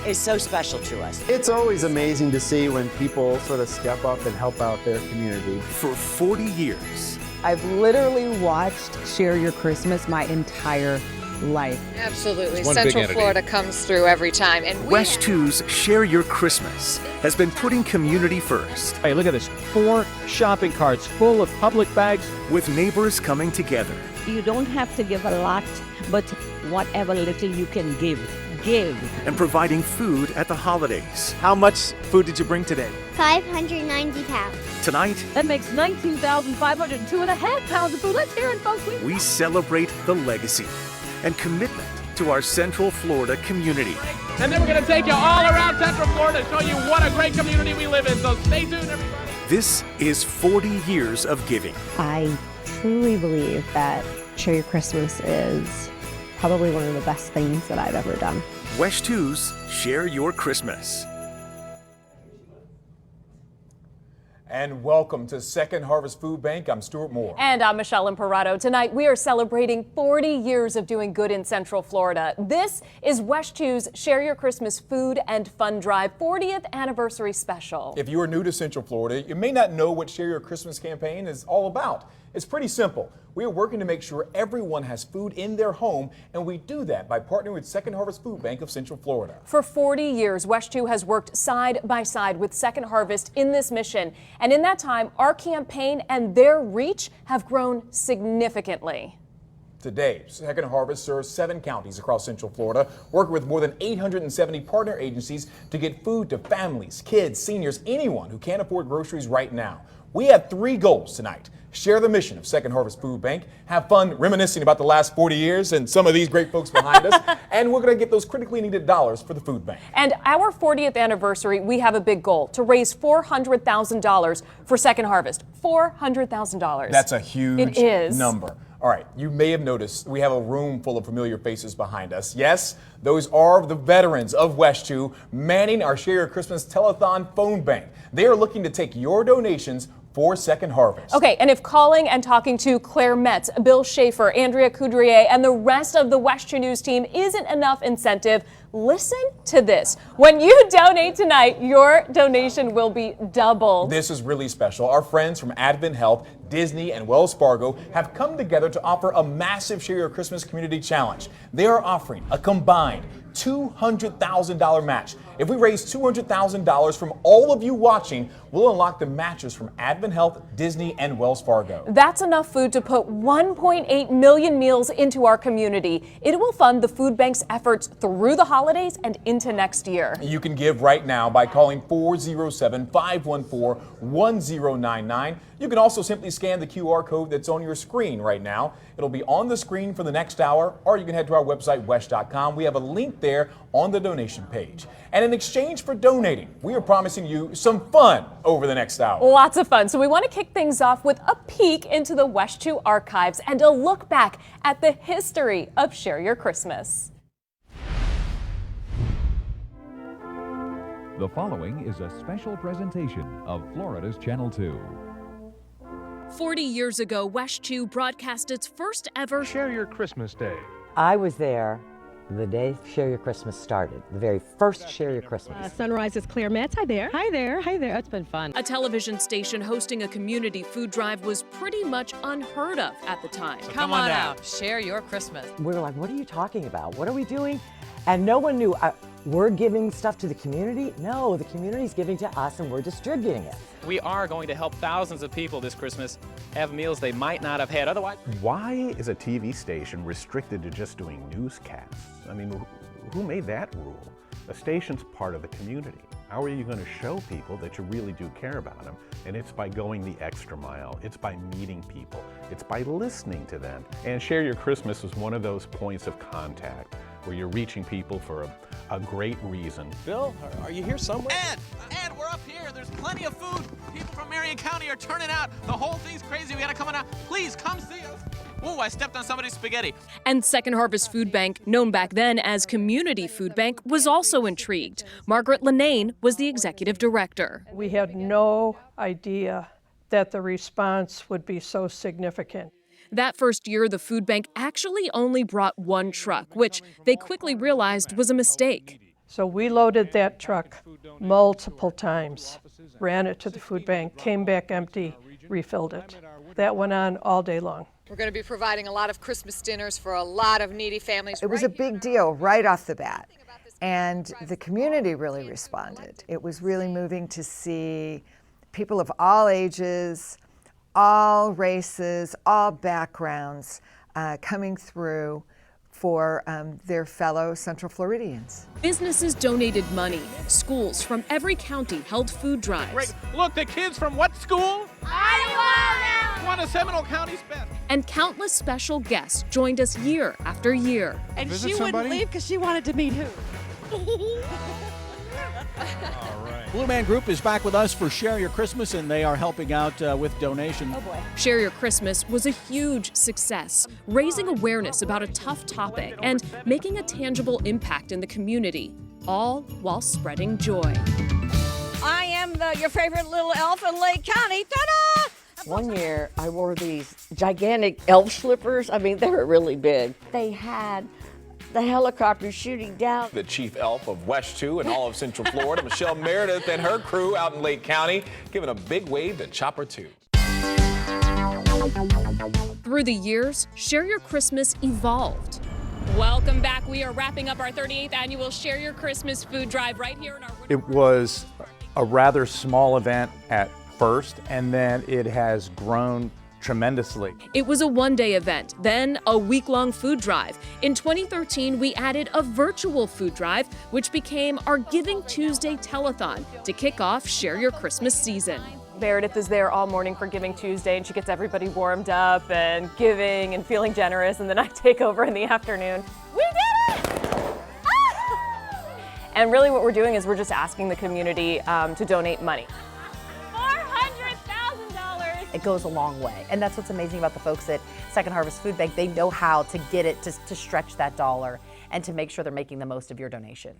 is so special to us. It's always amazing to see when people sort of step up and help out their community. For 40 years. I've literally watched Share Your Christmas my entire life. Absolutely. Central Florida comes through every time. And West 2's Share Your Christmas has been putting community first. Hey, look at this. 4 shopping carts full of public bags. With neighbors coming together. You don't have to give a lot, but whatever little you can give. And providing food at the holidays. How much food did you bring today? 590 pounds. Tonight, That makes 19,502.5 pounds of food. Let's hear it, folks. we celebrate the legacy and commitment to our Central Florida community. And then we're going to take you all around Central Florida to show you what a great community we live in. So stay tuned, everybody. This is 40 years of giving. I truly believe that Share Your Christmas is probably one of the best things that I've ever done. West 2's Share Your Christmas. And welcome to Second Harvest Food Bank. I'm Stuart Moore. And I'm Michelle Imparato. Tonight, we are celebrating 40 years of doing good in Central Florida. This is West 2's Share Your Christmas Food and Fun Drive 40th Anniversary Special. If you are new to Central Florida, you may not know what Share Your Christmas campaign is all about. It's pretty simple. We are working to make sure everyone has food in their home, and we do that by partnering with Second Harvest Food Bank of Central Florida. For 40 years, West 2 has worked side by side with Second Harvest in this mission. And in that time, our campaign and their reach have grown significantly. Today, Second Harvest serves 7 counties across Central Florida, working with more than 870 partner agencies to get food to families, kids, seniors, anyone who can't afford groceries right now. We have 3 goals tonight. Share the mission of Second Harvest Food Bank, have fun reminiscing about the last 40 years and some of these great folks behind us, and we're going to get those critically needed dollars for the food bank. And our 40th anniversary, we have a big goal to raise $400,000 for Second Harvest. $400,000. That's a huge is. number. All right, you may have noticed we have a room full of familiar faces behind us. Yes, those are the veterans of West 2 manning our Share Your Christmas Telethon phone bank. They are looking to take your donations for Second Harvest. Okay, and if calling and talking to Claire Metz, Bill Schaefer, Andrea Coudrier, and the rest of the West 2 News team isn't enough incentive, listen to this. When you donate tonight, your donation will be doubled. This is really special. Our friends from Advent Health, Disney, and Wells Fargo have come together to offer a massive Share Your Christmas Community Challenge. They are offering a combined $200,000 match. If we raise $200,000 from all of you watching, we'll unlock the matches from Advent Health, Disney, and Wells Fargo. That's enough food to put 1.8 million meals into our community. It will fund the food bank's efforts through the holidays and into next year. You can give right now by calling 407-514-1099. You can also simply scan the QR code that's on your screen right now. It'll be on the screen for the next hour, or you can head to our website, west.com. We have a link there on the donation page. And in exchange for donating, we are promising you some fun over the next hour. Lots of fun. So we want to kick things off with a peek into the West 2 archives and a look back at the history of Share Your Christmas. The following is a special presentation of Florida's Channel 2. 40 years ago, West 2 broadcast its first ever Share Your Christmas Day. I was there the day Share Your Christmas started, the very first Share Your Christmas. Sunrise's Claire Metz. Hi there. Hi there. Hi there. It's been fun. A television station hosting a community food drive was pretty much unheard of at the time. So come on out. Share Your Christmas. We were like, what are you talking about? What are we doing? And no one knew. We're giving stuff to the community? No, the community's giving to us and we're distributing it. We are going to help thousands of people this Christmas have meals they might not have had otherwise. Why is a TV station restricted to just doing newscasts? I mean, who made that rule? A station's part of the community. How are you going to show people that you really do care about them? And it's by going the extra mile. It's by meeting people. It's by listening to them. And Share Your Christmas is one of those points of contact where you're reaching people for a great reason. Bill, are you here somewhere? Ed, we're up here. There's plenty of food. People from Marion County are turning out. The whole thing's crazy. We gotta come on out. Please come see us. Ooh, I stepped on somebody's spaghetti. And Second Harvest Food Bank, known back then as Community Food Bank, was also intrigued. Margaret Linane was the executive director. We had no idea that the response would be so significant. That first year, the food bank actually only brought one truck, which they quickly realized was a mistake. So we loaded that truck multiple times, ran it to the food bank, came back empty, refilled it. That went on all day long. We're going to be providing a lot of Christmas dinners for a lot of needy families. It was a big deal right off the bat, and the community really responded. It was really moving to see people of all ages, all races, all backgrounds coming through for their fellow Central Floridians. Businesses donated money. Schools from every county held food drives. Great. Look, the kids from what school? Iowa! One of Seminole County's best. And countless special guests joined us year after year. And she wouldn't leave because she wanted to meet who? Blue Man Group is back with us for Share Your Christmas, and they are helping out with donations. Oh boy. Share Your Christmas was a huge success, raising awareness about a tough topic and making a tangible impact in the community, all while spreading joy. I am your favorite little elf in Lake County. Ta-da! One year, I wore these gigantic elf slippers. I mean, they were really big. They had the helicopter shooting down. The chief elf of West 2 and all of Central Florida, Michelle Meredith, and her crew out in Lake County, giving a big wave to Chopper 2. Through the years, Share Your Christmas evolved. Welcome back. We are wrapping up our 38th annual Share Your Christmas food drive right here in our... It was a rather small event at first, and then it has grown tremendously. It was a one-day event, then a week-long food drive. In 2013, we added a virtual food drive, which became our Giving Tuesday telethon to kick off Share Your Christmas season. Meredith is there all morning for Giving Tuesday, and she gets everybody warmed up and giving and feeling generous, and then I take over in the afternoon. We did it! Ah! And really what we're doing is we're just asking the community to donate money. It goes a long way. And that's what's amazing about the folks at Second Harvest Food Bank. They know how to get it to stretch that dollar and to make sure they're making the most of your donation.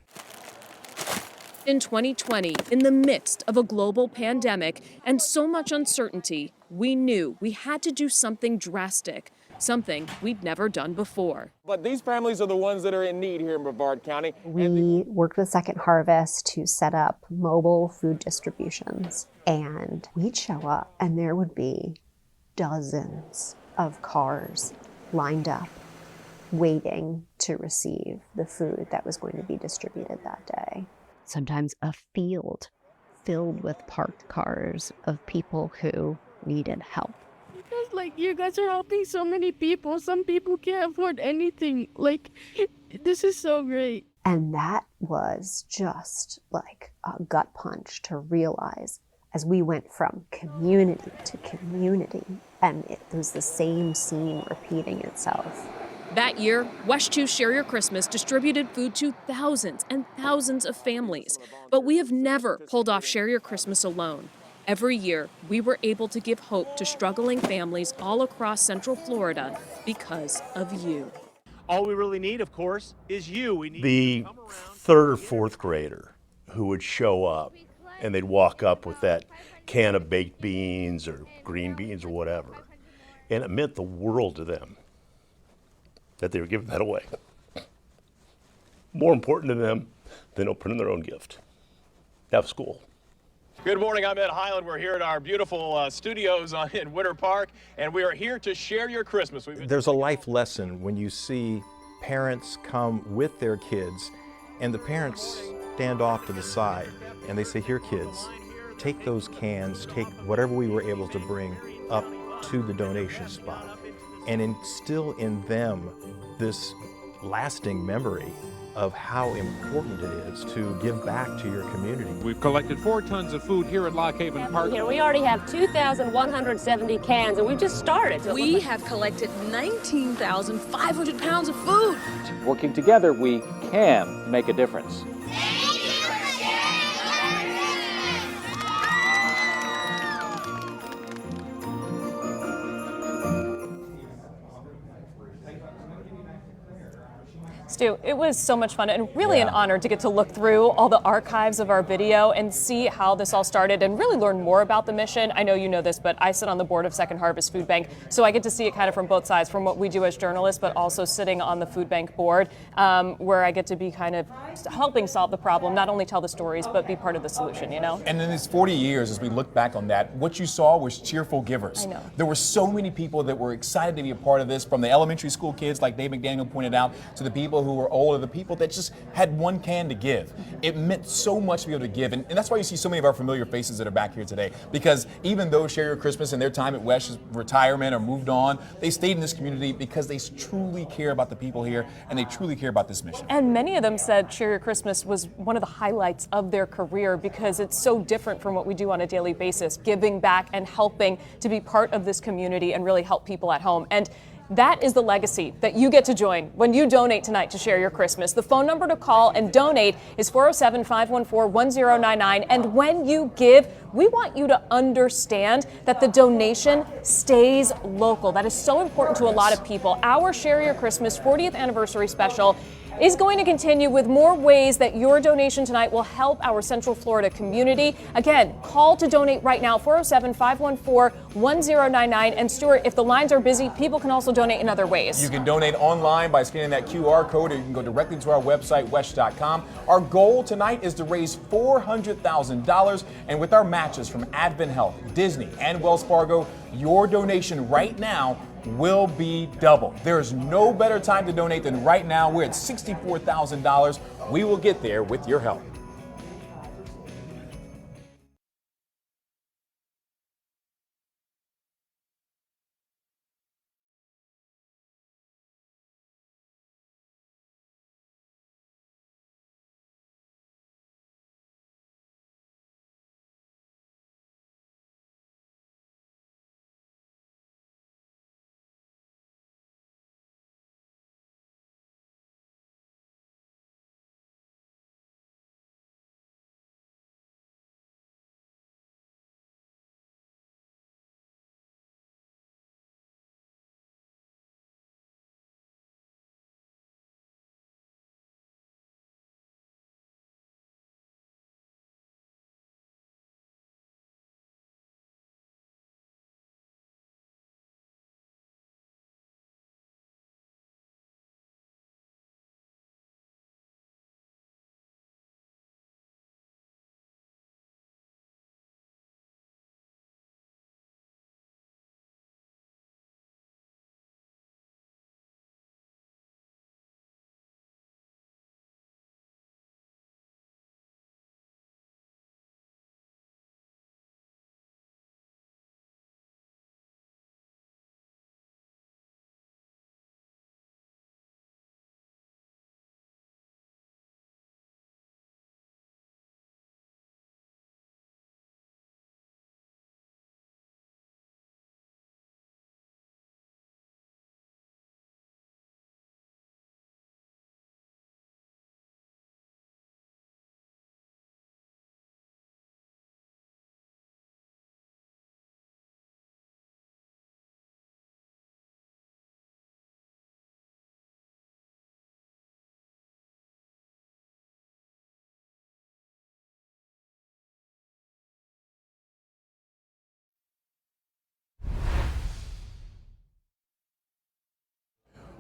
In 2020, in the midst of a global pandemic and so much uncertainty, we knew we had to do something drastic, something we'd never done before. But these families are the ones that are in need here in Brevard County. We worked with Second Harvest to set up mobile food distributions. And we'd show up and there would be dozens of cars lined up waiting to receive the food that was going to be distributed that day. Sometimes a field filled with parked cars of people who needed help. It's like you guys are helping so many people. Some people can't afford anything. Like, this is so great. And that was just like a gut punch to realize as we went from community to community, and it was the same scene repeating itself. That year, West 2 Share Your Christmas distributed food to thousands and thousands of families. But we have never pulled off Share Your Christmas alone. Every year, we were able to give hope to struggling families all across Central Florida because of you. All we really need, of course, is you. We need the third or fourth grader who would show up and they'd walk up with that can of baked beans or green beans or whatever. And it meant the world to them that they were giving that away. More important to them than opening their own gift. That was cool. Good morning, I'm Ed Highland. We're here at our beautiful studios in Winter Park, and we are here to share your Christmas. There's a life lesson when you see parents come with their kids, and the parents stand off to the side, and they say, here kids, take those cans, take whatever we were able to bring up to the donation spot, and instill in them this lasting memory of how important it is to give back to your community. We've collected 4 tons of food here at Lock Haven Park. You know, we already have 2,170 cans, and we just started. So we have collected 19,500 pounds of food. Working together, we can make a difference. Stu, it was so much fun and really an honor to get to look through all the archives of our video and see how this all started and really learn more about the mission. I know you know this, but I sit on the board of Second Harvest Food Bank, so I get to see it kind of from both sides, from what we do as journalists, but also sitting on the food bank board, where I get to be kind of helping solve the problem, not only tell the stories, but be part of the solution, you know? And in these 40 years, as we look back on that, what you saw was cheerful givers. I know. There were so many people that were excited to be a part of this, from the elementary school kids, like Dave McDaniel pointed out, to the people who were older, the people that just had one can to give. It meant so much to be able to give, and that's why you see so many of our familiar faces that are back here today, because even though Share Your Christmas and their time at West's retirement or moved on, they stayed in this community because they truly care about the people here and they truly care about this mission. And many of them said Share Your Christmas was one of the highlights of their career because it's so different from what we do on a daily basis, giving back and helping to be part of this community and really help people at home. And that is the legacy that you get to join when you donate tonight to Share Your Christmas. The phone number to call and donate is 407-514-1099. And when you give, we want you to understand that the donation stays local. That is so important to a lot of people. Our Share Your Christmas 40th anniversary special is going to continue with more ways that your donation tonight will help our Central Florida community. Again, call to donate right now, 407-514-1099. And Stuart, if the lines are busy, people can also donate in other ways. You can donate online by scanning that QR code, or you can go directly to our website, wesh.com. Our goal tonight is to raise $400,000, and with our matches from Advent Health, Disney, and Wells Fargo, your donation right now will be double. There is no better time to donate than right now. We're at $64,000. We will get there with your help.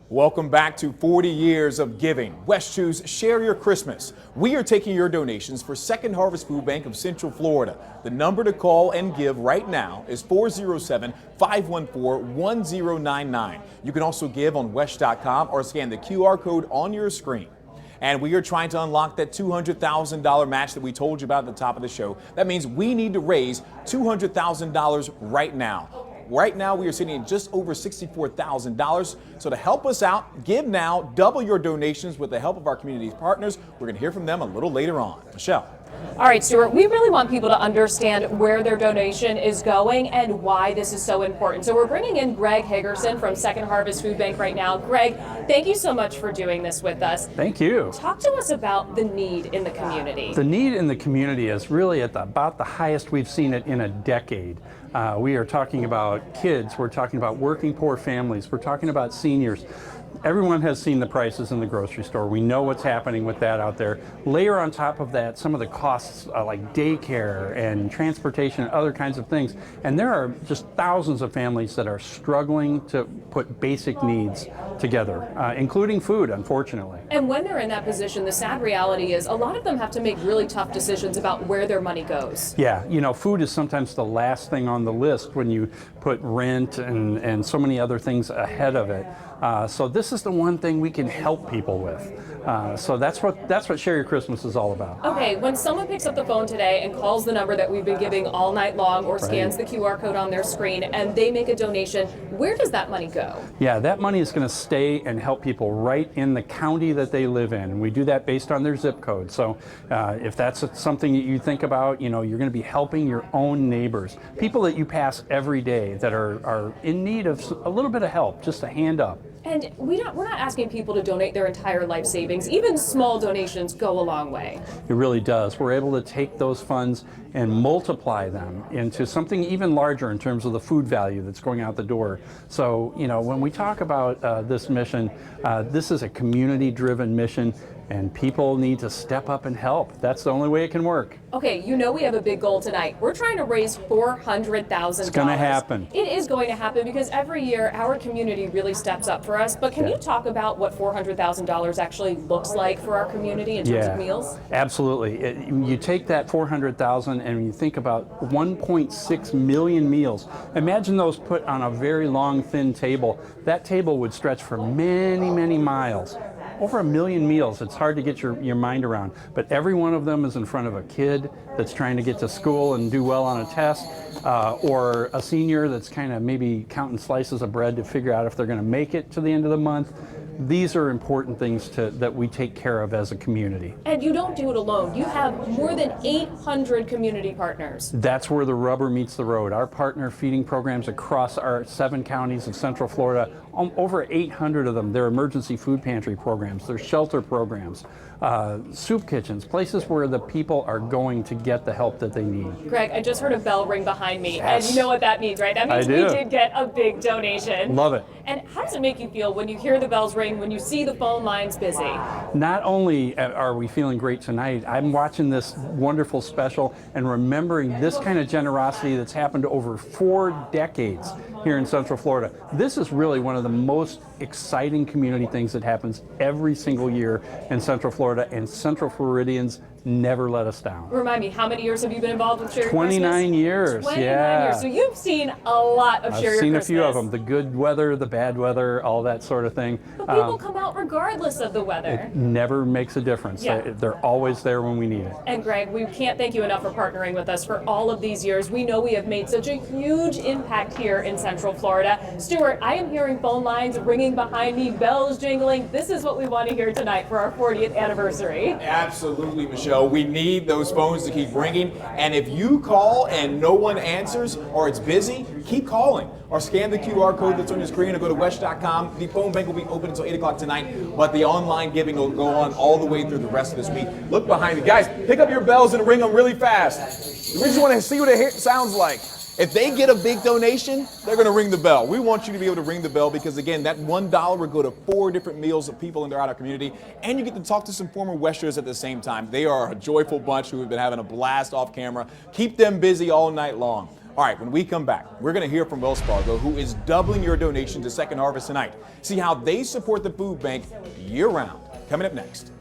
Welcome back to 40 years of giving. West Choose Share Your Christmas. We are taking your donations for Second Harvest Food Bank of Central Florida. The number to call and give right now is 407-514-1099. You can also give on wesh.com or scan the QR code on your screen. And we are trying to unlock that $200,000 match that we told you about at the top of the show. That means we need to raise $200,000 right now. Right now, we are sitting at just over $64,000. So to help us out, give now, double your donations with the help of our community partners. We're going to hear from them a little later on. Michelle. All right, Stuart, we really want people to understand where their donation is going and why this is so important. So we're bringing in Greg Hagerson from Second Harvest Food Bank right now. Greg, thank you so much for doing this with us. Thank you. Talk to us about the need in the community. The need in the community is really at about the highest we've seen it in a decade. We are talking about kids, we're talking about working poor families, we're talking about seniors. everyone has seen the prices in the grocery store. We know what's happening with that out there. Layer on top of that some of the costs like daycare and transportation and other kinds of things. And there are just thousands of families that are struggling to put basic needs together, including food, unfortunately. And when they're in that position, the sad reality is a lot of them have to make really tough decisions about where their money goes. Yeah, you know, food is sometimes the last thing on the list when you put rent and so many other things ahead of it. So this is the one thing we can help people with. So that's what Share Your Christmas is all about. Okay, when someone picks up the phone today and calls the number that we've been giving all night long or scans the QR code on their screen and they make a donation, where does that money go? Yeah, that money is going to stay and help people right in the county that they live in. And we do that based on their zip code. So if that's something that you think about, you know, you're going to be helping your own neighbors, people that you pass every day that are in need of a little bit of help, just a hand up. And we're not asking people to donate their entire life savings. Even small donations go a long way. It really does. We're able to take those funds and multiply them into something even larger in terms of the food value that's going out the door. So, you know, when we talk about this mission, this is a community-driven mission, and people need to step up and help. That's the only way it can work. Okay, you know we have a big goal tonight. We're trying to raise $400,000. It's going to happen. It is going to happen because every year our community really steps up for us. But can you talk about what $400,000 actually looks like for our community in terms of meals? Absolutely. You take that $400,000 and you think about 1.6 million meals. Imagine those put on a very long, thin table. That table would stretch for many, many miles. Over 1 million meals. It's hard to get your mind around, but every one of them is in front of a kid that's trying to get to school and do well on a test, or a senior that's kind of maybe counting slices of bread to figure out if they're going to make it to the end of the month. These are important things that we take care of as a community. And you don't do it alone. You have more than 800 community partners. That's where the rubber meets the road. Our partner feeding programs across our 7 counties of Central Florida, over 800 of them, they're emergency food pantry programs, they're shelter programs, soup kitchens, places where the people are going to get the help that they need. Greg, I just heard a bell ring behind me, Yes. and you know what that means, right? That means I do. we did get a big donation. Love it. And how does it make you feel when you hear the bells ring, when you see the phone lines busy? Not only are we feeling great tonight, I'm watching this wonderful special and remembering this kind of generosity that's happened over 4 decades here in Central Florida. This is really one of the most exciting community things that happens every single year in Central Florida, and Central Floridians never let us down. Remind me, how many years have you been involved with Share Your 29 Christmas? years, 29 yeah. years. So you've seen a lot of Share Your I've seen Christmas. a few of them, the good weather, the bad weather, all that sort of thing. But people come out regardless of the weather. It never makes a difference. Yeah. They're always there when we need it. And Greg, we can't thank you enough for partnering with us for all of these years. We know we have made such a huge impact here in Central Florida. Stuart, I am hearing phone lines ringing behind me, bells jingling. This is what we want to hear tonight for our 40th anniversary. Absolutely, Michelle. We need those phones to keep ringing. And if you call and no one answers or it's busy, keep calling. Or scan the QR code that's on your screen or go to wesh.com. The phone bank will be open until 8 o'clock tonight, but the online giving will go on all the way through the rest of this week. Look behind me. Guys, pick up your bells and ring them really fast. We just want to see what it sounds like. If they get a big donation, they're going to ring the bell. We want you to be able to ring the bell because, again, that $1 will go to 4 different meals of people in our community, and you get to talk to some former Westerners at the same time. They are a joyful bunch who have been having a blast off camera. Keep them busy all night long. All right, when we come back, we're going to hear from Wells Fargo, who is doubling your donation to Second Harvest tonight. See how they support the food bank year-round. Coming up next.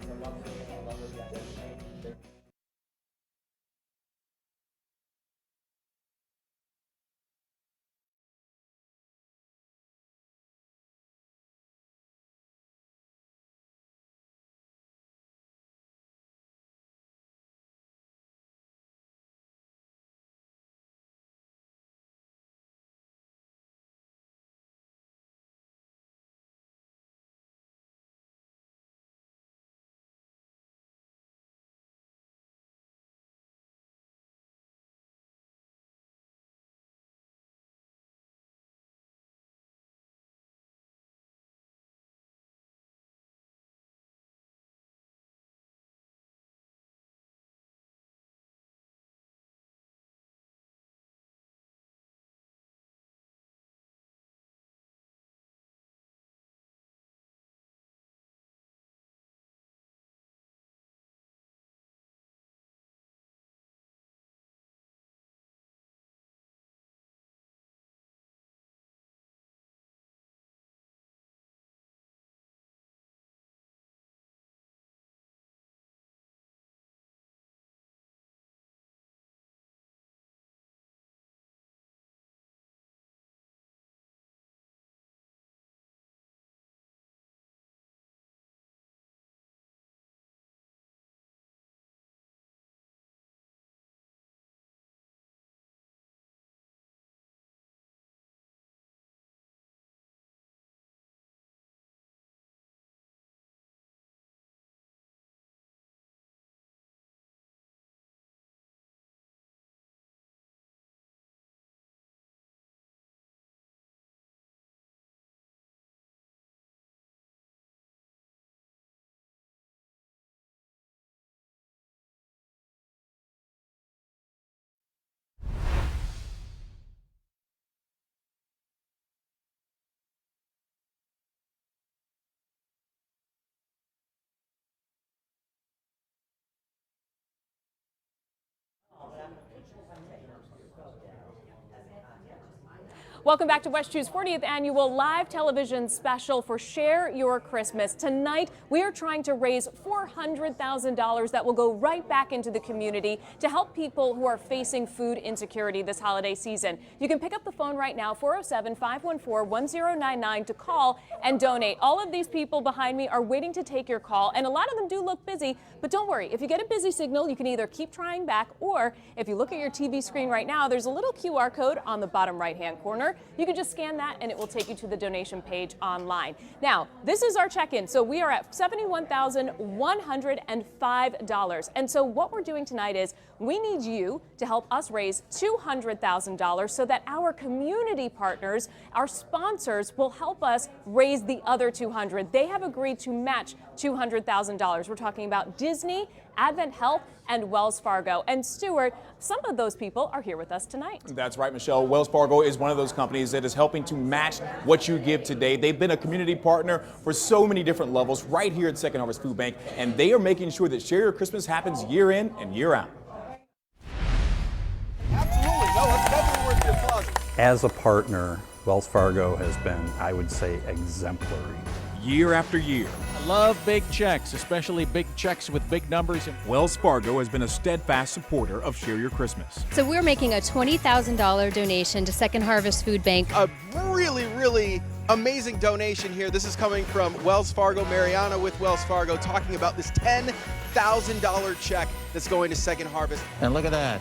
Welcome back to West Chew's 40th annual live television special for Share Your Christmas. Tonight, we are trying to raise $400,000 that will go right back into the community to help people who are facing food insecurity this holiday season. You can pick up the phone right now, 407-514-1099, to call and donate. All of these people behind me are waiting to take your call, and a lot of them do look busy, but don't worry. If you get a busy signal, you can either keep trying back, or if you look at your TV screen right now, there's a little QR code on the bottom right-hand corner. You can just scan that and it will take you to the donation page online. Now, this is our check-in. So we are at $71,105. And so what we're doing tonight is we need you to help us raise $200,000 so that our community partners, our sponsors, will help us raise the other $200,000. They have agreed to match $200,000. We're talking about Disney, Advent Health, and Wells Fargo. And Stuart, some of those people are here with us tonight. That's right, Michelle. Wells Fargo is one of those companies that is helping to match what you give today. They've been a community partner for so many different levels right here at Second Harvest Food Bank, and they are making sure that Share Your Christmas happens year in and year out. Absolutely. No, that's definitely worth the applause. As a partner, Wells Fargo has been, I would say, exemplary. Year after year. I love big checks, especially big checks with big numbers. Wells Fargo has been a steadfast supporter of Share Your Christmas. So we're making a $20,000 donation to Second Harvest Food Bank. A really amazing donation here. This is coming from Wells Fargo. Mariana with Wells Fargo talking about this $10,000 check that's going to Second Harvest. And look at that,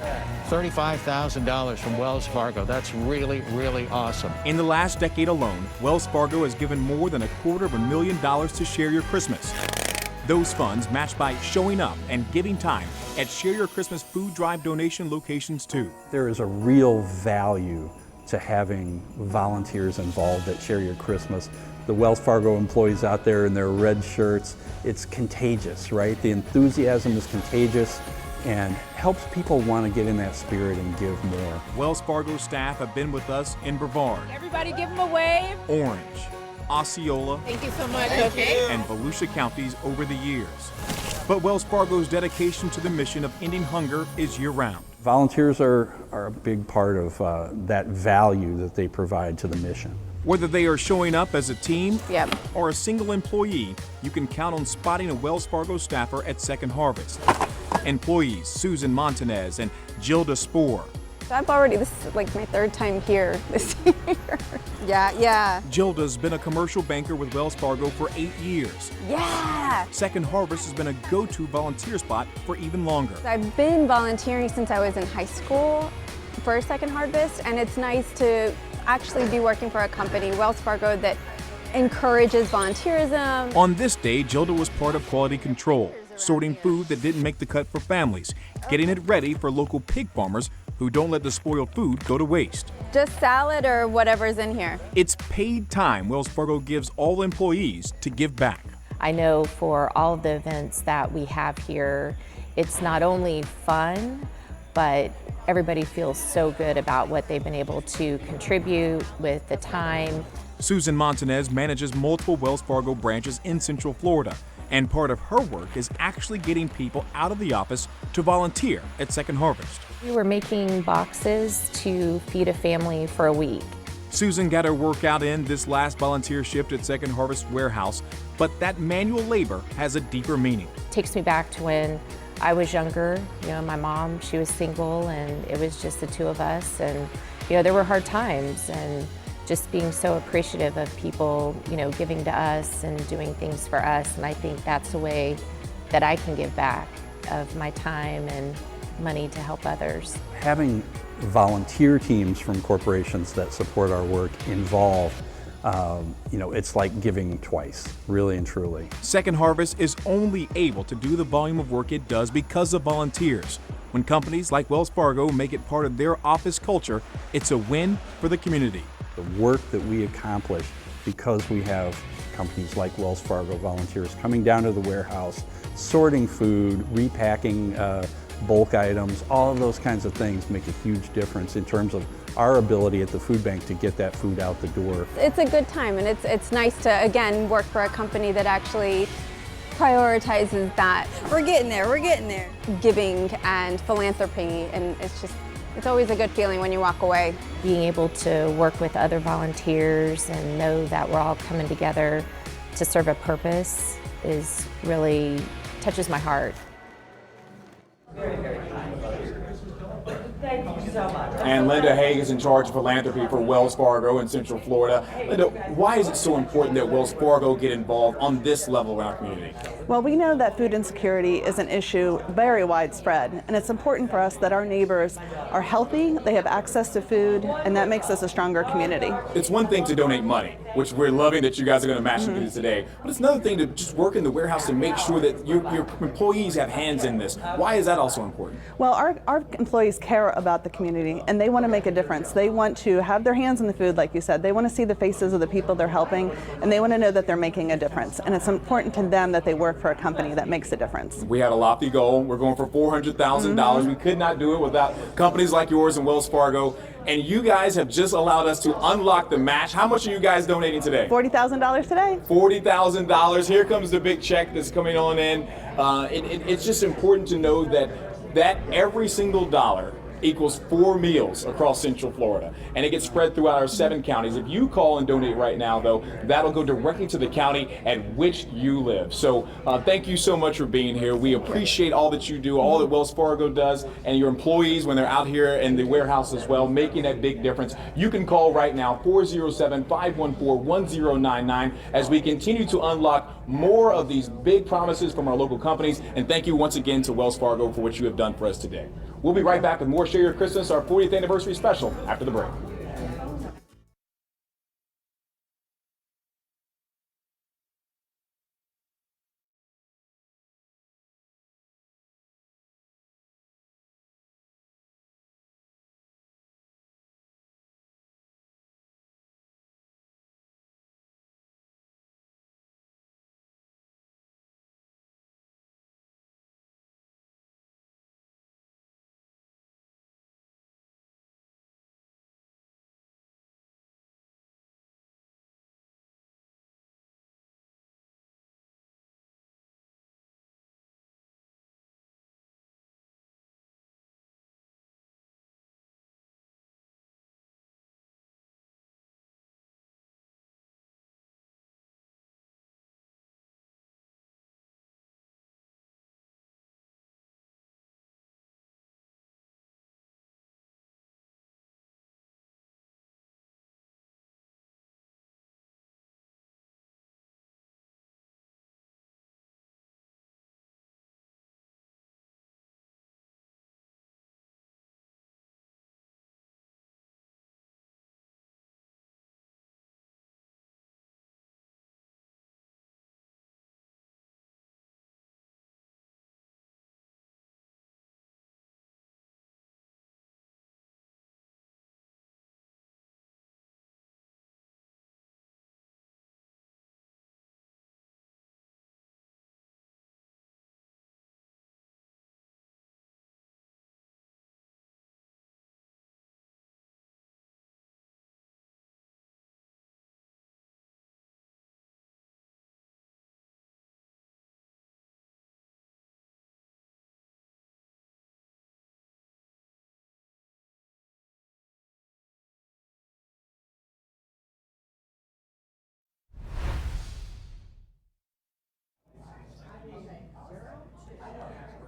$35,000 from Wells Fargo. That's really awesome. In the last decade alone, Wells Fargo has given more than $250,000 to Share Your Christmas. Those funds matched by showing up and giving time at Share Your Christmas food drive donation locations too. There is a real value to having volunteers involved at Share Your Christmas. The Wells Fargo employees out there in their red shirts, it's contagious, right? The enthusiasm is contagious and helps people want to get in that spirit and give more. Wells Fargo staff have been with us in Brevard, Everybody give them a wave. Orange, Osceola, Thank you so much. Okay. and Volusia counties over the years. But Wells Fargo's dedication to the mission of ending hunger is year-round. Volunteers are a big part of that value that they provide to the mission. Whether they are showing up as a team Yep. or a single employee, you can count on spotting a Wells Fargo staffer at Second Harvest. Employees Susan Montanez and Gilda Spoor. This is like my third time here this year. Yeah. Gilda's been a commercial banker with Wells Fargo for 8 years. Yeah. Second Harvest has been a go-to volunteer spot for even longer. I've been volunteering since I was in high school for Second Harvest, and it's nice to actually be working for a company, Wells Fargo, that encourages volunteerism. On this day, Gilda was part of quality control, sorting food that didn't make the cut for families, getting it ready for local pig farmers who don't let the spoiled food go to waste. Just salad or whatever's in here. It's paid time Wells Fargo gives all employees to give back. I know for all of the events that we have here, it's not only fun, but everybody feels so good about what they've been able to contribute with the time. Susan Montanez manages multiple Wells Fargo branches in Central Florida, and part of her work is actually getting people out of the office to volunteer at Second Harvest. We were making boxes to feed a family for a week. Susan got her workout in this last volunteer shift at Second Harvest warehouse, but that manual labor has a deeper meaning. It takes me back to when I was younger. My mom, she was single, and it was just the two of us, and there were hard times, and just being so appreciative of people, giving to us and doing things for us. And I think that's a way that I can give back of my time and money to help others. Having volunteer teams from corporations that support our work involved, it's like giving twice, really and truly. Second Harvest is only able to do the volume of work it does because of volunteers. When companies like Wells Fargo make it part of their office culture, it's a win for the community. The work that we accomplish because we have companies like Wells Fargo volunteers coming down to the warehouse, sorting food, repacking bulk items, all of those kinds of things make a huge difference in terms of our ability at the food bank to get that food out the door. It's a good time, and it's nice to, again, work for a company that actually prioritizes that. We're getting there. Giving and philanthropy, and it's just It's always a good feeling when you walk away. Being able to work with other volunteers and know that we're all coming together to serve a purpose is really touches my heart. Thank you so much. And Linda Haig is in charge of philanthropy for Wells Fargo in Central Florida. Linda, why is it so important that Wells Fargo get involved on this level in our community? Well, we know that food insecurity is an issue very widespread, and it's important for us that our neighbors are healthy, they have access to food, and that makes us a stronger community. It's one thing to donate money, which we're loving that you guys are going to match into today, but it's another thing to just work in the warehouse to make sure that your employees have hands in this. Why is that also important? Well, our employees care about the community, and they want to make a difference. They want to have their hands in the food, like you said. They want to see the faces of the people they're helping, and they want to know that they're making a difference. And it's important to them that they work for a company that makes a difference. We had a lofty goal. We're going for $400,000. We could not do it without companies like yours and Wells Fargo. And you guys have just allowed us to unlock the match. How much are you guys donating today? $40,000 today. $40,000. Here comes the big check that's coming on in. It's just important to know that every single dollar equals 4 meals across Central Florida, and it gets spread throughout our 7 counties. If you call and donate right now, though, that'll go directly to the county at which you live. So thank you so much for being here. We appreciate all that you do, all that Wells Fargo does, and your employees when they're out here in the warehouse as well, making that big difference. You can call right now, 407-514-1099, as we continue to unlock more of these big promises from our local companies. And thank you once again to Wells Fargo for what you have done for us today. We'll be right back with more Share Your Christmas, our 40th anniversary special, after the break.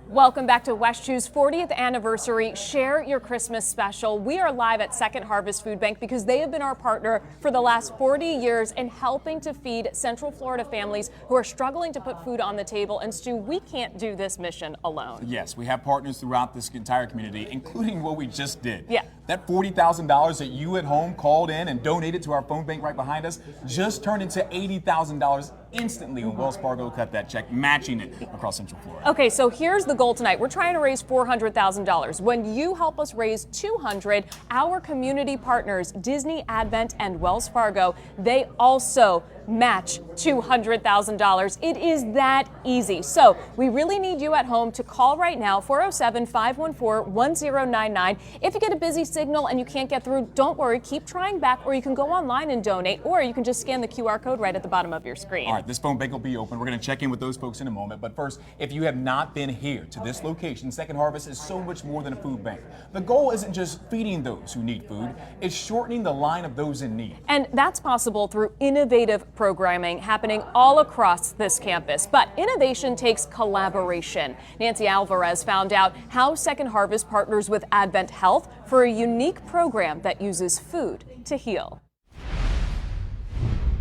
Welcome back to WestJew's 40th anniversary Share Your Christmas special. We are live at Second Harvest Food Bank because they have been our partner for the last 40 years in helping to feed Central Florida families who are struggling to put food on the table. And Stu, we can't do this mission alone. Yes, we have partners throughout this entire community, including what we just did. Yeah. That $40,000 that you at home called in and donated to our phone bank right behind us just turned into $80,000 instantly when Wells Fargo cut that check, matching it across Central Florida. Okay, so here's the goal tonight. We're trying to raise $400,000. When you help us raise $200,000, our community partners, Disney, Advent, and Wells Fargo, they also match $200,000. It is that easy. So we really need you at home to call right now, 407-514-1099. If you get a busy signal and you can't get through, don't worry, keep trying back, or you can go online and donate, or you can just scan the QR code right at the bottom of your screen. All right, this phone bank will be open. We're going to check in with those folks in a moment. But first, if you have not been here to this location, Second Harvest is so much more than a food bank. The goal isn't just feeding those who need food, it's shortening the line of those in need. And that's possible through innovative programming happening all across this campus. But innovation takes collaboration. Nancy Alvarez found out how Second Harvest partners with Advent Health for a unique program that uses food to heal.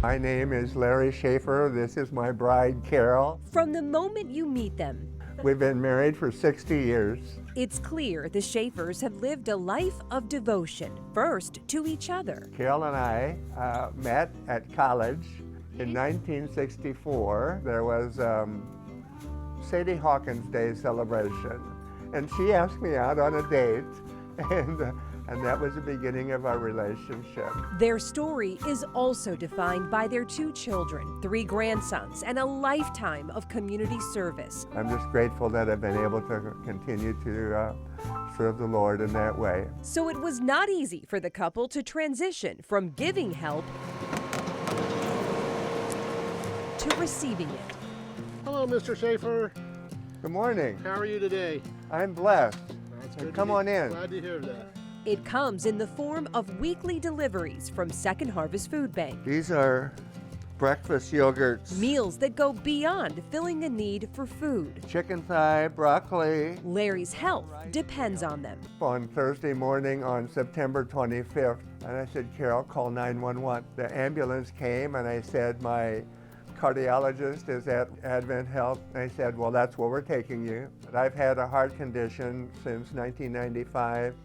My name is Larry Schaefer. This is my bride, Carol. From the moment you meet them, we've been married for 60 years. It's clear the Schaefers have lived a life of devotion, first to each other. Carol and I met at college in 1964. There was Sadie Hawkins Day celebration, and she asked me out on a date, and that was the beginning of our relationship. Their story is also defined by their 2 children, 3 grandsons, and a lifetime of community service. I'm just grateful that I've been able to continue to serve the Lord in that way. So it was not easy for the couple to transition from giving help to receiving it. Hello, Mr. Schaefer. Good morning. How are you today? I'm blessed. That's good. Come on in. Glad to hear that. It comes in the form of weekly deliveries from Second Harvest Food Bank. These are breakfast yogurts. Meals that go beyond filling a need for food. Chicken thigh, broccoli. Larry's health depends on them. On Thursday morning on September 25th, and I said, Carol, call 911. The ambulance came, and I said, my cardiologist is at Advent Health. And I said, well, that's where we're taking you. But I've had a heart condition since 1995.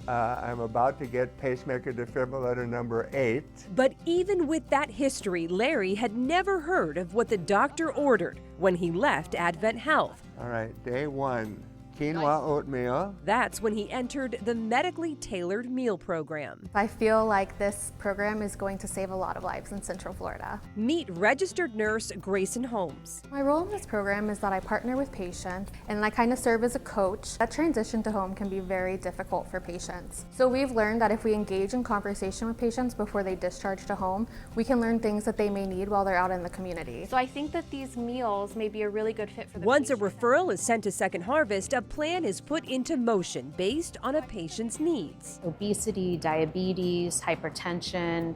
I'm about to get pacemaker defibrillator number 8. But even with that history, Larry had never heard of what the doctor ordered when he left Advent Health. All right, day 1. Quinoa oatmeal. That's when he entered the medically tailored meal program. I feel like this program is going to save a lot of lives in Central Florida. Meet registered nurse Grayson Holmes. My role in this program is that I partner with patients and I kind of serve as a coach. That transition to home can be very difficult for patients. So we've learned that if we engage in conversation with patients before they discharge to home, we can learn things that they may need while they're out in the community. So I think that these meals may be a really good fit for the Once a referral is sent to Second Harvest, a plan is put into motion based on a patient's needs. Obesity, diabetes, hypertension,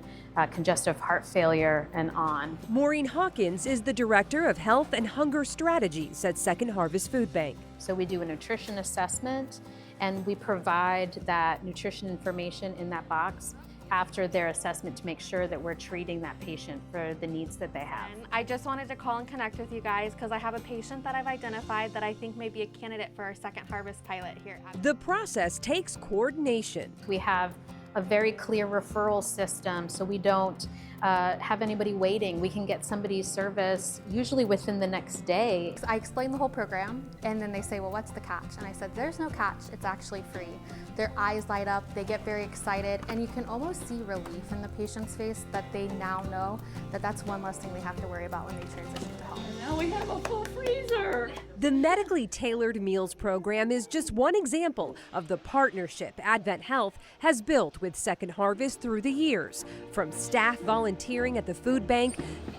congestive heart failure, and on. Maureen Hawkins is the Director of Health and Hunger Strategies at Second Harvest Food Bank. So we do a nutrition assessment, and we provide that nutrition information in that box after their assessment to make sure that we're treating that patient for the needs that they have. I just wanted to call and connect with you guys because I have a patient that I've identified that I think may be a candidate for our Second Harvest pilot here. The process takes coordination. We have a very clear referral system, so we don't have anybody waiting. We can get somebody's service usually within the next day. I explain the whole program, and then they say, well, what's the catch? And I said, there's no catch, it's actually free. Their eyes light up, they get very excited, and you can almost see relief in the patient's face that they now know that that's one less thing we have to worry about when they transition to home. Now we have a full freezer. The medically tailored meals program is just one example of the partnership Advent Health has built with Second Harvest through the years, from staff volunteering at the food bank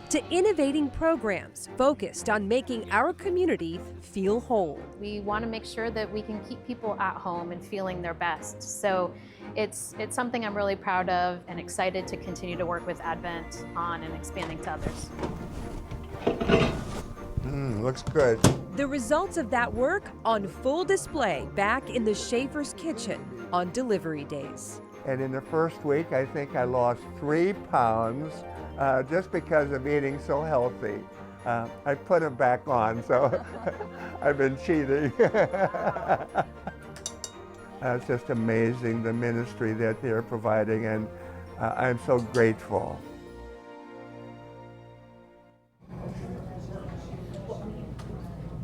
to innovating programs focused on making our community feel whole. We want to make sure that we can keep people at home and feeling their best. So it's something I'm really proud of and excited to continue to work with Advent on and expanding to others. Looks good. The results of that work on full display back in the Schaefer's kitchen on delivery days. And in the first week, I think I lost 3 pounds just because of eating so healthy. I put them back on, so I've been cheating. It's just amazing, the ministry that they're providing, and I'm so grateful.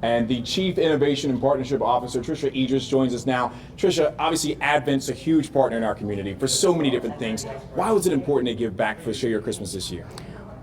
And the Chief Innovation and Partnership Officer, Trisha Idris, joins us now. Trisha, obviously Advent's a huge partner in our community for so many different things. Why was it important to give back for Share Your Christmas this year?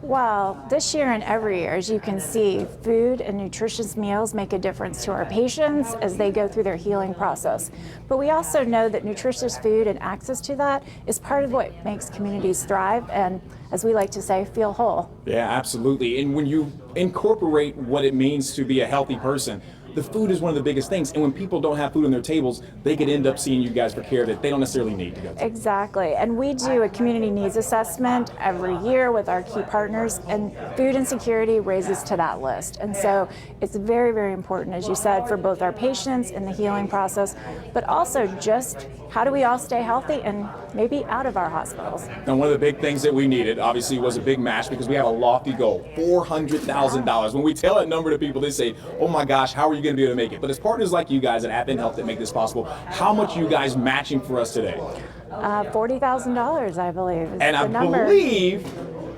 Well, this year and every year, as you can see, food and nutritious meals make a difference to our patients as they go through their healing process. But we also know that nutritious food and access to that is part of what makes communities thrive and, as we like to say, feel whole. Yeah, absolutely. And when you incorporate what it means to be a healthy person, the food is one of the biggest things. And when people don't have food on their tables, they could end up seeing you guys for care that they don't necessarily need to go to. Exactly. And we do a community needs assessment every year with our key partners, and food insecurity raises to that list. And so it's very, very important, as you said, for both our patients in the healing process, but also just how do we all stay healthy and maybe out of our hospitals. And one of the big things that we needed, obviously, was a big match because we have a lofty goal, $400,000. When we tell that number to people, they say, oh my gosh, how are you going to be able to make it? But it's partners like you guys at Advent Health that make this possible. How much are you guys matching for us today? $40,000, I believe, is and the number. I believe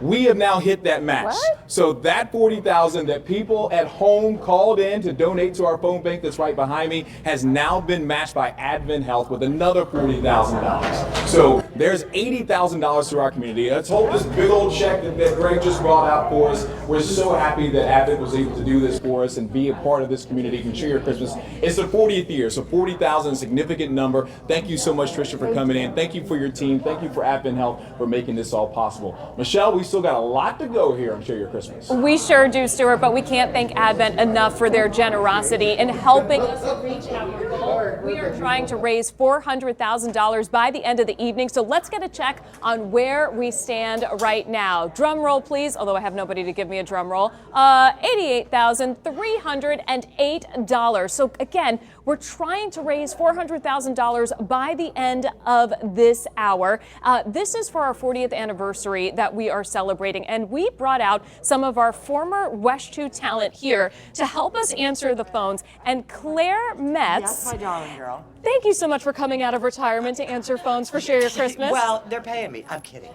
we have now hit that match. What? So that $40,000 that people at home called in to donate to our phone bank that's right behind me has now been matched by Advent Health with another $40,000. So there's $80,000 to our community. Let's hold this big old check that Greg just brought out for us. We're so happy that Advent was able to do this for us and be a part of this community and share your Christmas. It's the 40th year, so 40,000, significant number. Thank you so much, Trisha, for coming in. Thank you for your team. Thank you for Advent Health for making this all possible. Michelle, we still got a lot to go here on Share Your Christmas. We sure do, Stuart, but we can't thank Advent enough for their generosity in helping us reach our goal. We are trying to raise $400,000 by the end of the evening, so let's get a check on where we stand right now. Drum roll, please, although I have nobody to give me a drum roll. $88,308. So again, we're trying to raise $400,000 by the end of this hour. This is for our 40th anniversary that we are celebrating, and we brought out some of our former WESH 2 talent here to help us answer the phones. And Claire Metz. Yes, my darling girl. Thank you so much for coming out of retirement to answer phones for Share Your Christmas. Well, they're paying me. I'm kidding.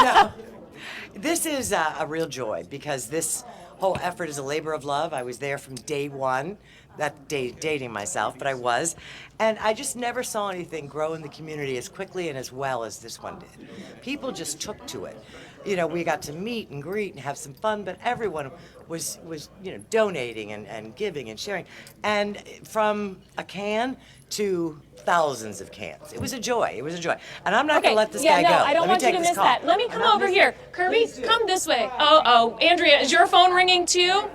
No, this is a real joy because this whole effort is a labor of love. I was there from day one. Not dating myself, but I was. And I just never saw anything grow in the community as quickly and as well as this one did. People just took to it. You know, we got to meet and greet and have some fun, but everyone was donating and giving and sharing. And from a can to thousands of cans. It was a joy. It was a joy. And I'm not going to let this guy go. I don't want you to miss that. Let me come over here. Kirby, come this way. Oh, Andrea, is your phone ringing too?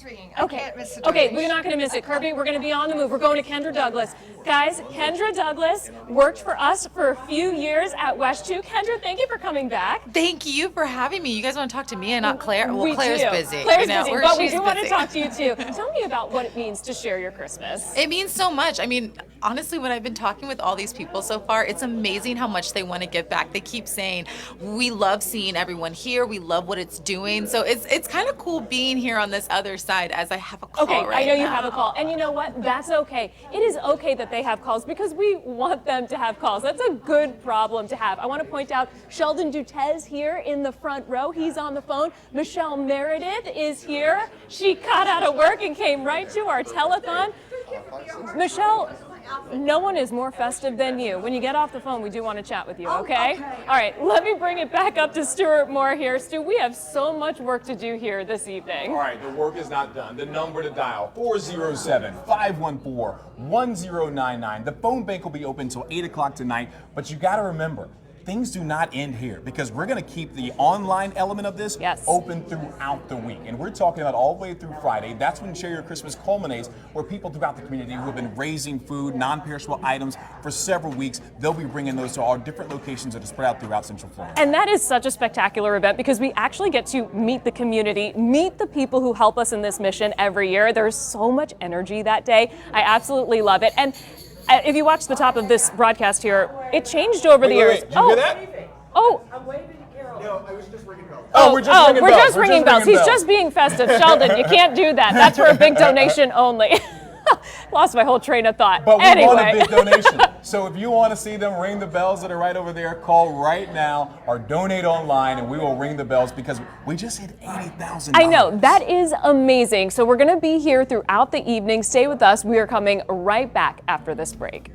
Ringing. Okay. I can't miss it. Okay, we're not going to miss it. Kirby, we're going to be on the move. We're going to Kendra Douglas. Guys, Kendra Douglas worked for us for a few years at WESH 2. Kendra, thank you for coming back. Thank you for having me. You guys want to talk to me and not Claire? Well, We Claire's do. busy. Claire's you know, busy, or but we she's do want to busy. talk to you too. Tell me about what it means to share your Christmas. It means so much. I mean, honestly, when I've been talking with all these people so far, it's amazing how much they want to give back. They keep saying, we love seeing everyone here. We love what it's doing. So it's kind of cool being here on this other side as I have a call right I know you now. have a call. And you know what? That's okay. It is okay that they have calls because we want them to have calls. That's a good problem to have. I want to point out Sheldon Dutez here in the front row. He's on the phone. Michelle Meredith is here. She got out of work and came right to our telethon. Michelle, no one is more festive than you. When you get off the phone, we do want to chat with you, okay? All right, let me bring it back up to Stuart Moore here. Stu, we have so much work to do here this evening. All right, the work is not done. The number to dial, 407-514-1099. The phone bank will be open until 8 o'clock tonight, but you got to remember, things do not end here because we're going to keep the online element of this open throughout the week. And we're talking about all the way through Friday. That's when Share Your Christmas culminates, where people throughout the community who have been raising food, non-perishable items for several weeks, they'll be bringing those to our different locations that are spread out throughout Central Florida. And that is such a spectacular event because we actually get to meet the community, meet the people who help us in this mission every year. There's so much energy that day. I absolutely love it. And if you watch the top of this broadcast here, it changed over the years. Did you hear that? Oh. No, I was just ringing bells. We're just ringing bells. He's just being festive. Sheldon, you can't do that. That's for a big donation only. Lost my whole train of thought. But we anyway. want a big donation. So if you want to see them ring the bells that are right over there, call right now or donate online and we will ring the bells because we just hit $80,000. I know, that is amazing. So we're going to be here throughout the evening. Stay with us. We are coming right back after this break.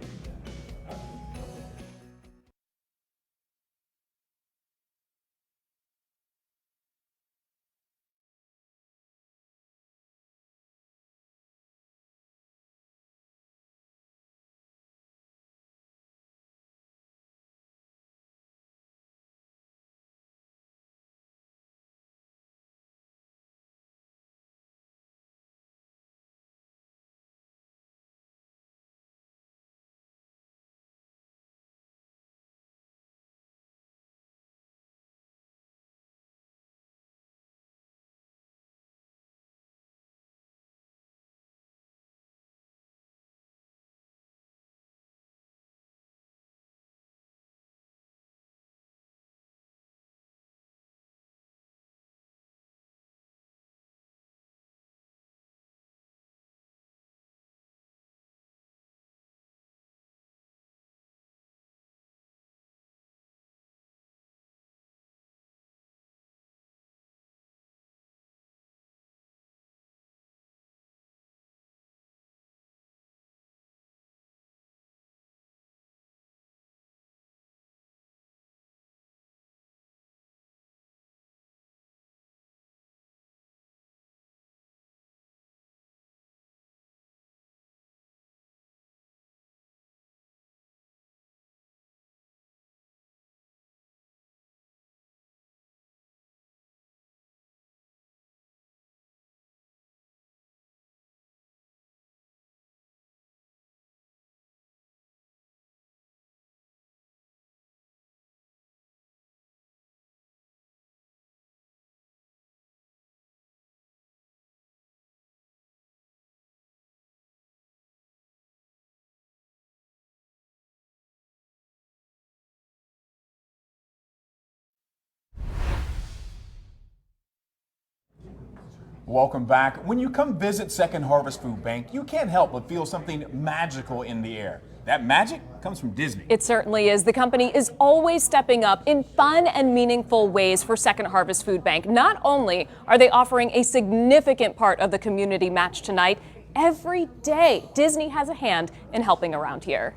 Welcome back. When you come visit Second Harvest Food Bank, you can't help but feel something magical in the air. That magic comes from Disney. It certainly is. The company is always stepping up in fun and meaningful ways for Second Harvest Food Bank. Not only are they offering a significant part of the community match tonight, every day Disney has a hand in helping around here.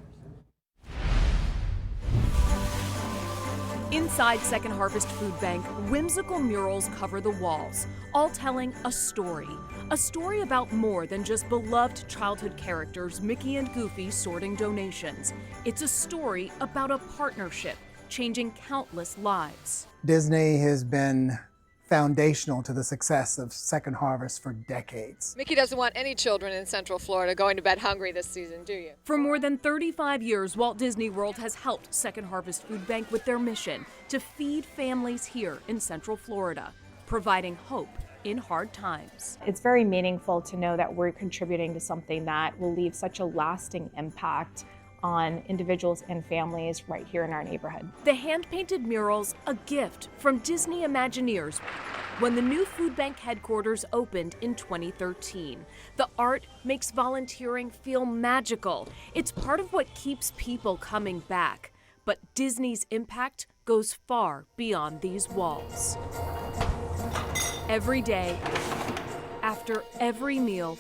Inside Second Harvest Food Bank, whimsical murals cover the walls, all telling a story about more than just beloved childhood characters Mickey and Goofy sorting donations. It's a story about a partnership changing countless lives. Disney has been foundational to the success of Second Harvest for decades. Mickey doesn't want any children in Central Florida going to bed hungry this season, do you? For more than 35 years, Walt Disney World has helped Second Harvest Food Bank with their mission to feed families here in Central Florida, providing hope in hard times. It's very meaningful to know that we're contributing to something that will leave such a lasting impact on individuals and families right here in our neighborhood. The hand-painted murals, a gift from Disney Imagineers when the new food bank headquarters opened in 2013. The art makes volunteering feel magical. It's part of what keeps people coming back. But Disney's impact goes far beyond these walls. Every day, after every meal,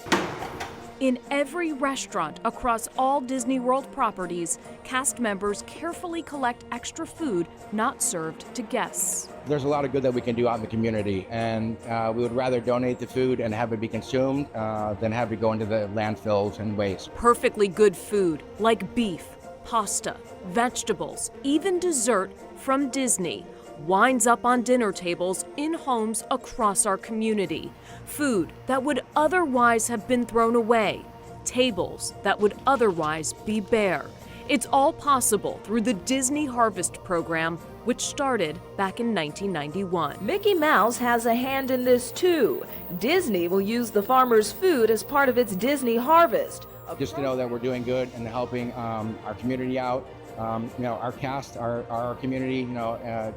in every restaurant across all Disney World properties, cast members carefully collect extra food not served to guests. There's a lot of good that we can do out in the community, and we would rather donate the food and have it be consumed than have it go into the landfills and waste. Perfectly good food like beef, pasta, vegetables, even dessert from Disney winds up on dinner tables in homes across our community. Food that would otherwise have been thrown away. Tables that would otherwise be bare. It's all possible through the Disney Harvest program, which started back in 1991. Mickey Mouse has a hand in this too. Disney will use the farmers' food as part of its Disney Harvest. Just to know that we're doing good and helping our community out. Our cast, our community,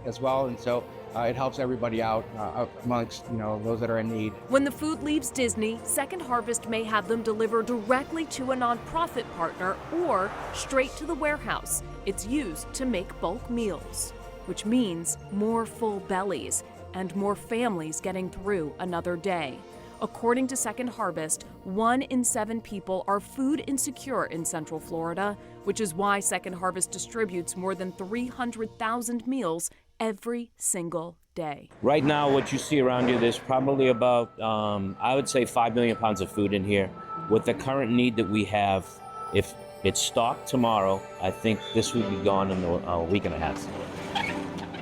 as well, and so it helps everybody out amongst, those that are in need. When the food leaves Disney, Second Harvest may have them delivered directly to a nonprofit partner or straight to the warehouse. It's used to make bulk meals, which means more full bellies and more families getting through another day. According to Second Harvest, 1 in 7 people are food insecure in Central Florida, which is why Second Harvest distributes more than 300,000 meals every single day. Right now, what you see around you, there's probably about, I would say 5 million pounds of food in here. With the current need that we have, if it's stocked tomorrow, I think this would be gone in a week and a half.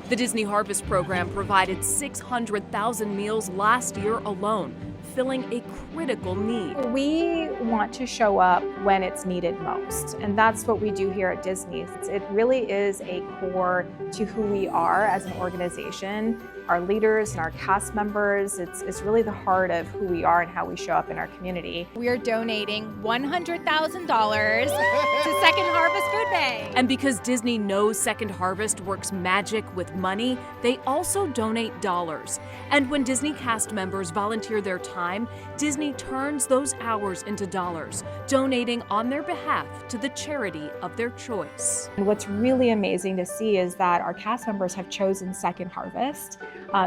The Disney Harvest program provided 600,000 meals last year alone, filling a critical need. We want to show up when it's needed most, and that's what we do here at Disney. It really is a core to who we are as an organization. Our leaders and our cast members, it's really the heart of who we are and how we show up in our community. We are donating $100,000 to Second Harvest Food Bank. And because Disney knows Second Harvest works magic with money, they also donate dollars. And when Disney cast members volunteer their time, Disney turns those hours into dollars, donating on their behalf to the charity of their choice. And what's really amazing to see is that our cast members have chosen Second Harvest,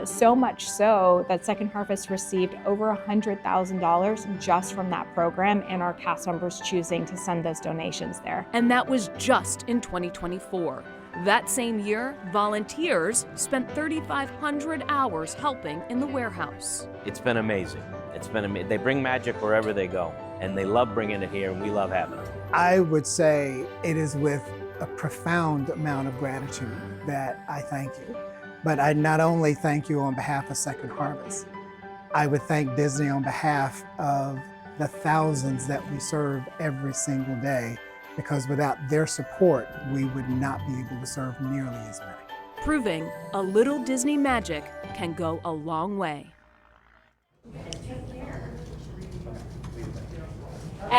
so much so that Second Harvest received over $100,000 just from that program, and our cast members choosing to send those donations there. And that was just in 2024. That same year, volunteers spent 3,500 hours helping in the warehouse. It's been amazing. They bring magic wherever they go, and they love bringing it here, and we love having it. I would say it is with a profound amount of gratitude that I thank you. But I not only thank you on behalf of Second Harvest, I would thank Disney on behalf of the thousands that we serve every single day, because without their support, we would not be able to serve nearly as many. Proving a little Disney magic can go a long way.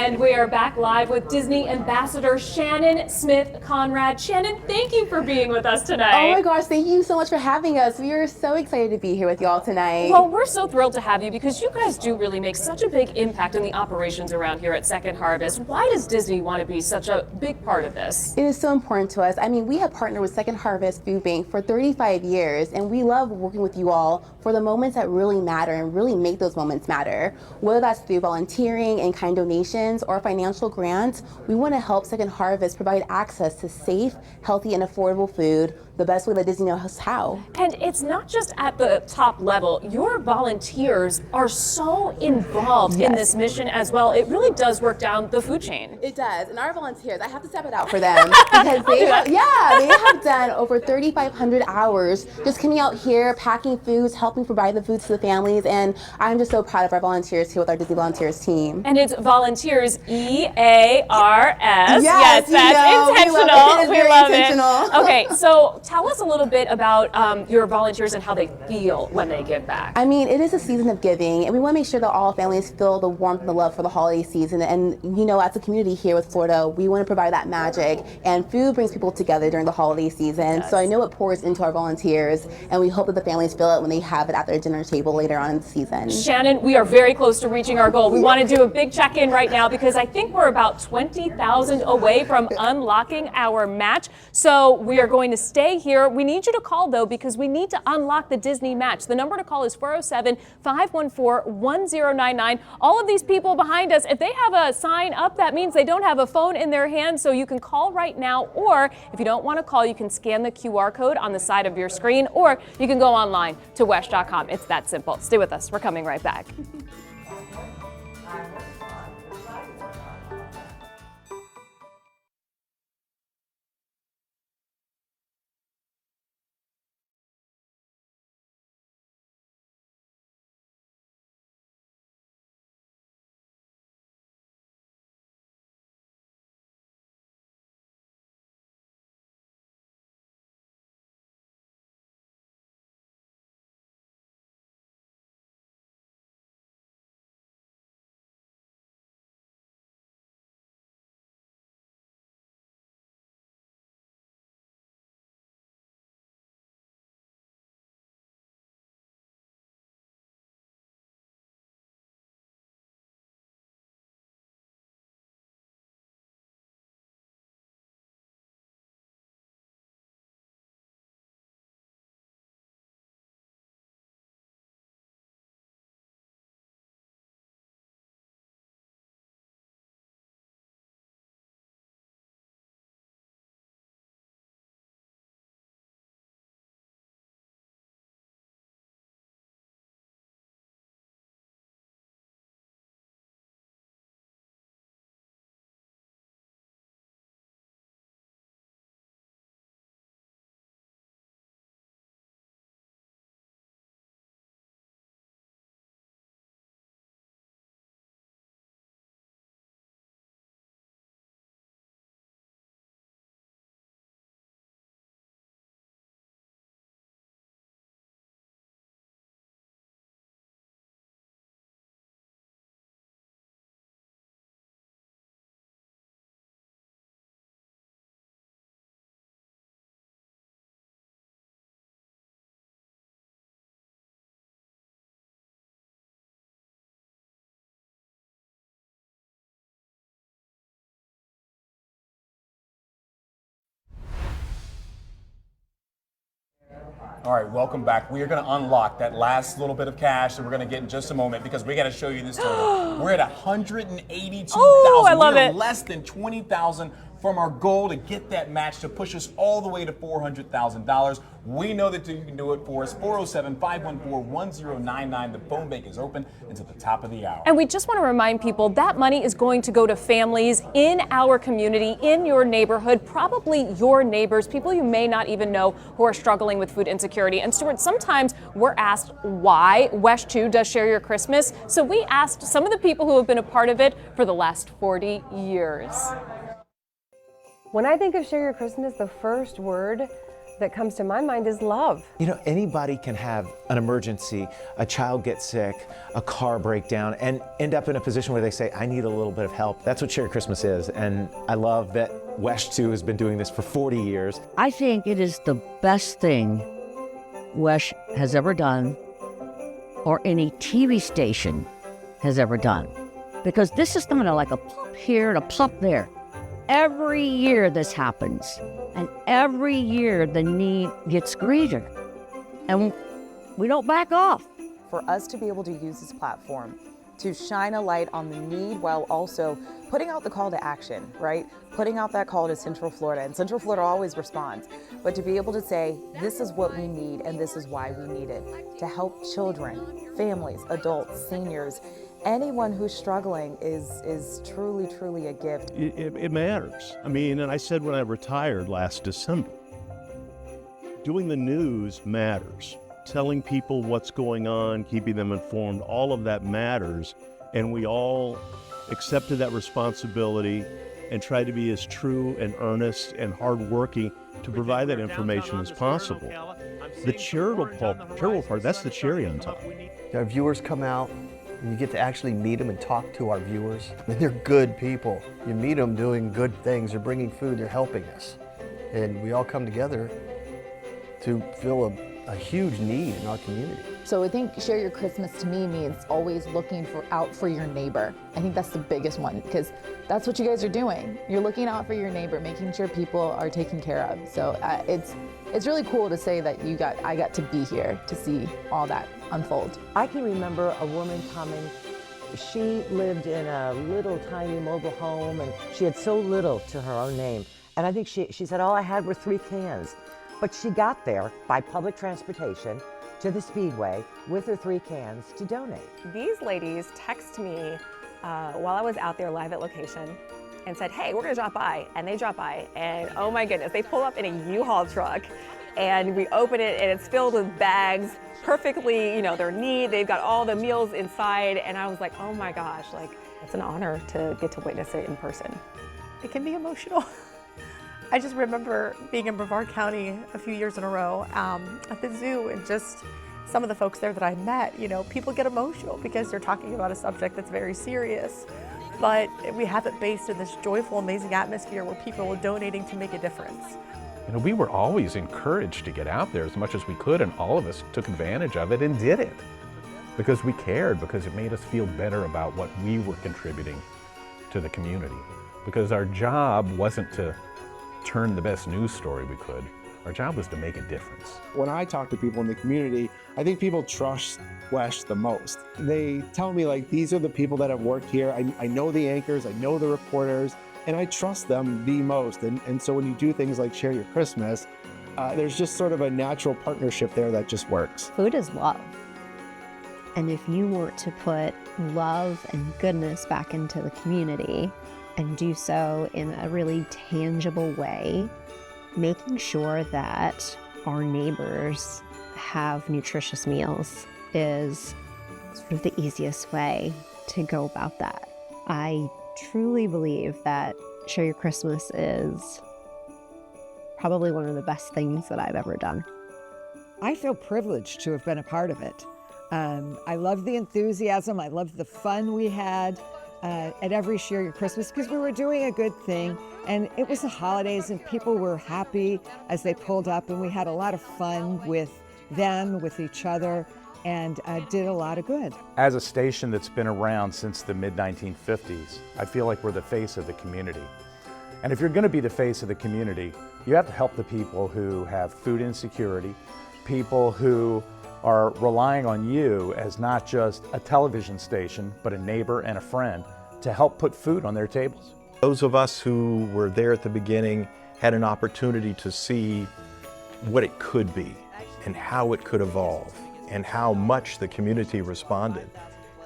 And we are back live with Disney Ambassador Shannon Smith Conrad. Shannon, thank you for being with us tonight. Oh my gosh, thank you so much for having us. We are so excited to be here with y'all tonight. Well, we're so thrilled to have you because you guys do really make such a big impact in the operations around here at Second Harvest. Why does Disney want to be such a big part of this? It is so important to us. I mean, we have partnered with Second Harvest Food Bank for 35 years, and we love working with you all for the moments that really matter and really make those moments matter. Whether that's through volunteering and kind donations or financial grants, we want to help Second Harvest provide access to safe, healthy, and affordable food the best way that Disney knows how. And it's not just at the top level. Your volunteers are so involved in this mission as well. It really does work down the food chain. It does. And our volunteers, I have to step it out for them because they have done over 3,500 hours just coming out here, packing foods, helping provide the foods to the families. And I'm just so proud of our volunteers here with our Disney Volunteers team. And it's volunteers, E-A-R-S. Yes, that's intentional. We love it. Okay, so tell us a little bit about your volunteers and how they feel when they give back. I mean, it is a season of giving, and we want to make sure that all families feel the warmth and the love for the holiday season. And, you know, as a community here with Florida, we want to provide that magic, and food brings people together during the holiday season. So I know it pours into our volunteers, and we hope that the families feel it when they have it at their dinner table later on in the season. Shannon, we are very close to reaching our goal. We want to do a big check-in right now because I think we're about 20,000 away from unlocking our match. So we are going to stay here. We need you to call, though, because we need to unlock the Disney match. The number to call is 407-514-1099. All of these people behind us, if they have a sign up, that means they don't have a phone in their hand, so you can call right now, or if you don't want to call, you can scan the QR code on the side of your screen, or you can go online to wesh.com. It's that simple. Stay with us. We're coming right back. All right, welcome back. We are going to unlock that last little bit of cash that we're going to get in just a moment because we got to show you this total. We're at 182,000. Oh, I love it. Less than 20,000 from our goal to get that match to push us all the way to $400,000. We know that you can do it for us. 407-514-1099. The phone bank is open until the top of the hour. And we just want to remind people that money is going to go to families in our community, in your neighborhood, probably your neighbors, people you may not even know who are struggling with food insecurity. And Stuart, sometimes we're asked why WESH 2 does Share Your Christmas. So we asked some of the people who have been a part of it for the last 40 years. When I think of Share Your Christmas, the first word that comes to my mind is love. You know, anybody can have an emergency, a child gets sick, a car breakdown, and end up in a position where they say, I need a little bit of help. That's what Share Your Christmas is, and I love that WESH 2 has been doing this for 40 years. I think it is the best thing WESH has ever done, or any TV station has ever done. Because this is not like a plop here and a plop there. Every year this happens, and every year the need gets greater, and we don't back off. For us to be able to use this platform to shine a light on the need while also putting out the call to action, right? Putting out that call to Central Florida, and Central Florida always responds, but to be able to say, this is what we need and this is why we need it, to help children, families, adults, seniors, anyone who's struggling is truly, truly a gift. It matters. I mean, and I said when I retired last December, doing the news matters. Telling people what's going on, keeping them informed, all of that matters. And we all accepted that responsibility and tried to be as true and earnest and hardworking to provide that information as possible. The charitable part, that's the cherry on top. Our viewers come out, and you get to actually meet them and talk to our viewers. And they're good people. You meet them doing good things. They're bringing food. They're helping us. And we all come together to fill a huge need in our community. So I think Share Your Christmas to me means always looking out for your neighbor. I think that's the biggest one, because that's what you guys are doing. You're looking out for your neighbor, making sure people are taken care of. So it's really cool to say that I got to be here to see all that unfold. I can remember a woman coming. She lived in a little tiny mobile home, and she had so little to her own name. And I think she said, all I had were 3 cans. But she got there by public transportation to the Speedway with her 3 cans to donate. These ladies text me while I was out there live at location and said, hey, we're gonna drop by. And they drop by, and oh my goodness, they pull up in a U-Haul truck, and we open it, and it's filled with bags, perfectly, you know, their neat. They've got all the meals inside, and I was like, oh my gosh, like, it's an honor to get to witness it in person. It can be emotional. I just remember being in Brevard County a few years in a row at the zoo, and just some of the folks there that I met, you know, people get emotional because they're talking about a subject that's very serious. But we have it based in this joyful, amazing atmosphere where people are donating to make a difference. You know, we were always encouraged to get out there as much as we could, and all of us took advantage of it and did it because we cared, because it made us feel better about what we were contributing to the community. Because our job wasn't to turn the best news story we could. Our job was to make a difference. When I talk to people in the community, I think people trust WESH the most. They tell me, like, these are the people that have worked here. I know the anchors, I know the reporters, and I trust them the most. And so when you do things like Share Your Christmas, there's just sort of a natural partnership there that just works. Food is love. And if you want to put love and goodness back into the community and do so in a really tangible way, making sure that our neighbors have nutritious meals is sort of the easiest way to go about that. I truly believe that Share Your Christmas is probably one of the best things that I've ever done. I feel privileged to have been a part of it. I love the enthusiasm. I love the fun we had at every Share Your Christmas, because we were doing a good thing, and it was the holidays and people were happy as they pulled up, and we had a lot of fun with them, with each other, and did a lot of good. As a station that's been around since the mid-1950s, I feel like we're the face of the community. And if you're going to be the face of the community, you have to help the people who have food insecurity, people who are relying on you as not just a television station, but a neighbor and a friend to help put food on their tables. Those of us who were there at the beginning had an opportunity to see what it could be and how it could evolve and how much the community responded.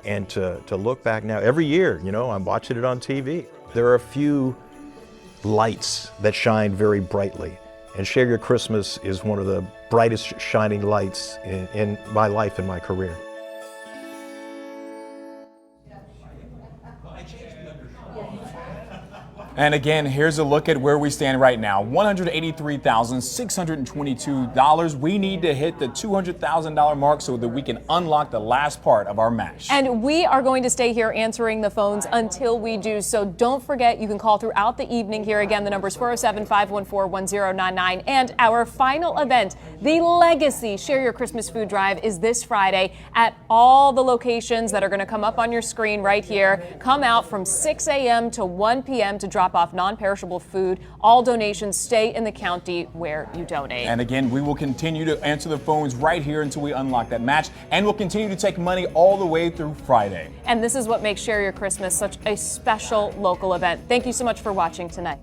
And to look back now, every year, you know, I'm watching it on TV. There are a few lights that shine very brightly. And Share Your Christmas is one of the brightest shining lights in my life and my career. And again, here's a look at where we stand right now. $183,622. We need to hit the $200,000 mark so that we can unlock the last part of our match. And we are going to stay here answering the phones until we do. So don't forget, you can call throughout the evening here. Again, the number is 407-514-1099. And our final event, the Legacy Share Your Christmas Food Drive, is this Friday at all the locations that are going to come up on your screen right here. Come out from 6 a.m. to 1 p.m. to drop off non-perishable food. All donations stay in the county where you donate. And again, we will continue to answer the phones right here until we unlock that match, and we'll continue to take money all the way through Friday. And this is what makes Share Your Christmas such a special local event. Thank you so much for watching tonight.